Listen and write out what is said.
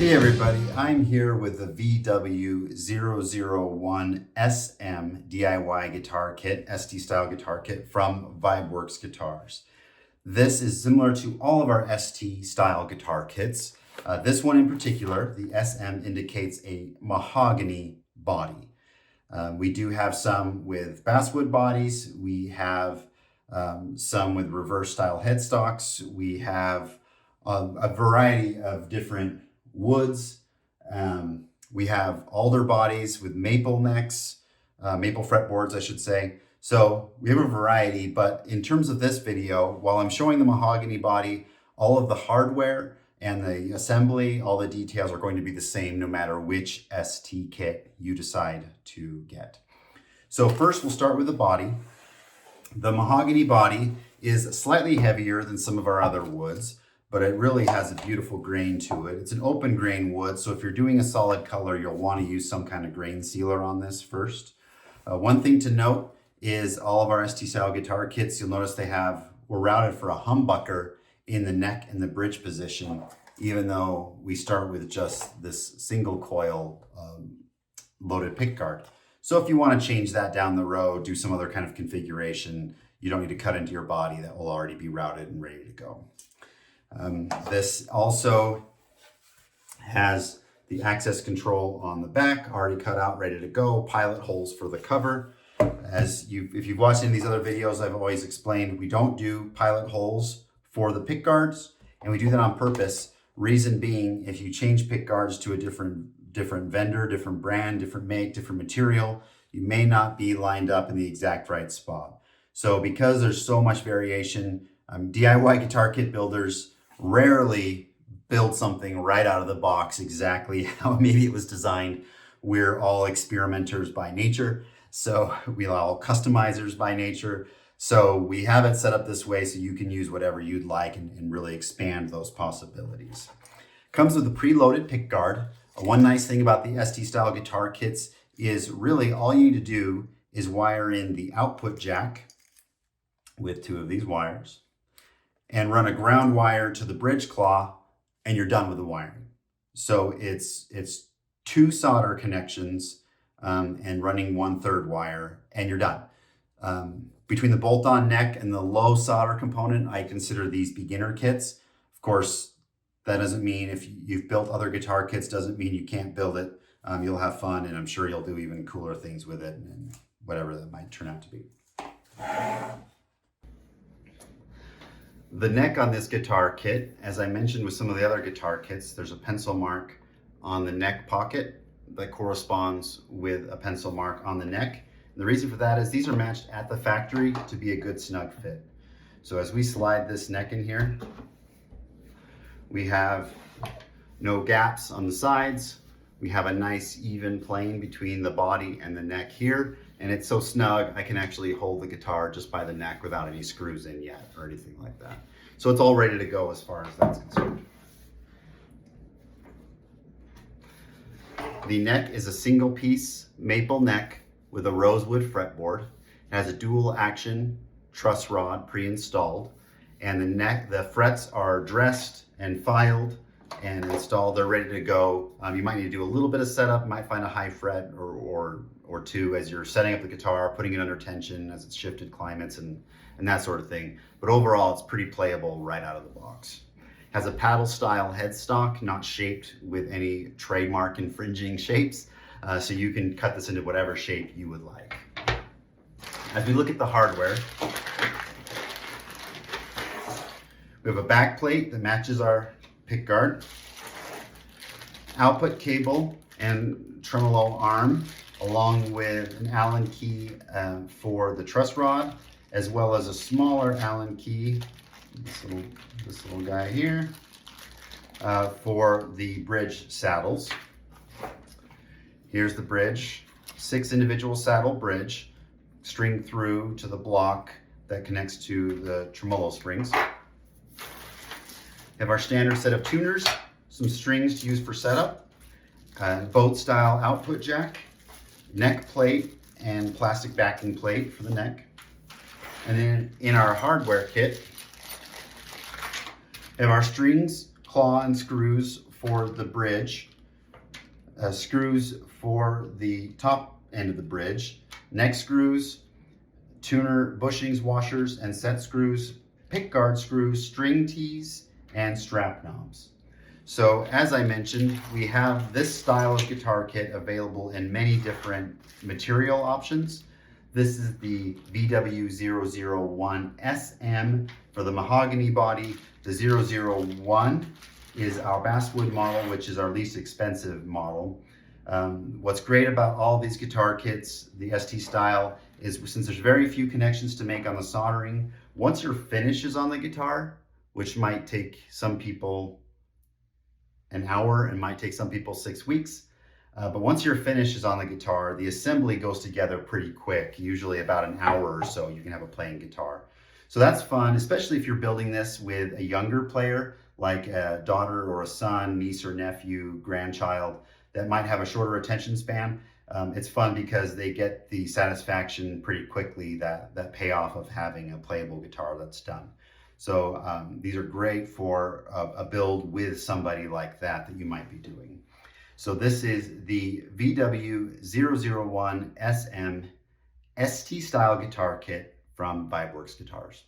Hey everybody, I'm here with the VW001SM DIY guitar kit, ST style guitar kit from Vibeworks Guitars. This is similar to all of our ST style guitar kits. This one in particular, the SM, indicates a mahogany body. We do have some with basswood bodies. We have some with reverse style headstocks. We have a variety of different woods. We have alder bodies with maple necks, maple fretboards, I should say. So we have a variety, but in terms of this video, while I'm showing the mahogany body, all of the hardware and the assembly, all the details are going to be the same no matter which ST kit you decide to get. So first we'll start with the body. The mahogany body is slightly heavier than some of our other woods, but it really has a beautiful grain to it. It's an open grain wood, so if you're doing a solid color, you'll want to use some kind of grain sealer on this first. One thing to note is all of our ST style guitar kits, you'll notice we're routed for a humbucker in the neck and the bridge position, even though we start with just this single coil loaded pickguard. So if you want to change that down the road, do some other kind of configuration, you don't need to cut into your body. That will already be routed and ready to go. This also has the access control on the back, already cut out, ready to go, pilot holes for the cover. If you've watched any of these other videos, I've always explained we don't do pilot holes for the pick guards, and we do that on purpose. Reason being, if you change pick guards to a different vendor, different brand, different make, different material, you may not be lined up in the exact right spot. So because there's so much variation, DIY guitar kit builders rarely build something right out of the box exactly how maybe it was designed. We're all experimenters by nature, so we're all customizers by nature. So we have it set up this way so you can use whatever you'd like and really expand those possibilities. Comes with a preloaded pick guard. One nice thing about the ST style guitar kits is really all you need to do is wire in the output jack with two of these wires and run a ground wire to the bridge claw, and you're done with the wiring. So it's two solder connections and running 1/3 wire, and you're done. Between the bolt-on neck and the low solder component, I consider these beginner kits. Of course, that doesn't mean if you've built other guitar kits, doesn't mean you can't build it. You'll have fun, and I'm sure you'll do even cooler things with it, and whatever that might turn out to be. The neck on this guitar kit, as I mentioned with some of the other guitar kits, there's a pencil mark on the neck pocket that corresponds with a pencil mark on the neck. And the reason for that is these are matched at the factory to be a good snug fit. So as we slide this neck in here, we have no gaps on the sides. We have a nice even plane between the body and the neck here. And it's so snug, I can actually hold the guitar just by the neck without any screws in yet or anything like that. So it's all ready to go as far as that's concerned. The neck is a single piece maple neck with a rosewood fretboard. It has a dual action truss rod pre-installed, and the frets are dressed and filed and installed. They're ready to go. You might need to do a little bit of setup. You might find a high fret or two as you're setting up the guitar, putting it under tension as it's shifted climates and that sort of thing. But overall, it's pretty playable right out of the box. It has a paddle style headstock, not shaped with any trademark infringing shapes. So you can cut this into whatever shape you would like. As we look at the hardware, we have a back plate that matches our pick guard, output cable and tremolo arm, along with an Allen key for the truss rod, as well as a smaller Allen key, this little guy here, for the bridge saddles. Here's the bridge, 6 individual saddle bridge, string through to the block that connects to the tremolo springs. We have our standard set of tuners, some strings to use for setup, boat style output jack, neck plate and plastic backing plate for the neck. And then in our hardware kit, we have our strings, claw and screws for the bridge, screws for the top end of the bridge, neck screws, tuner bushings, washers, and set screws, pickguard screws, string tees, and strap knobs. So as I mentioned, we have this style of guitar kit available in many different material options. This is the VW001SM for the mahogany body. The 001 is our basswood model, which is our least expensive model. What's great about all these guitar kits, the ST style, is since there's very few connections to make on the soldering, once your finish is on the guitar, which might take some people an hour and might take some people 6 weeks, but once your finish is on the guitar, the assembly goes together pretty quick, usually about an hour or so you can have a playing guitar. So that's fun, especially if you're building this with a younger player, like a daughter or a son, niece or nephew, grandchild, that might have a shorter attention span. It's fun because they get the satisfaction pretty quickly, that payoff of having a playable guitar that's done. So these are great for a build with somebody like that you might be doing. So this is the VW001SM ST style guitar kit from Vibeworks Guitars.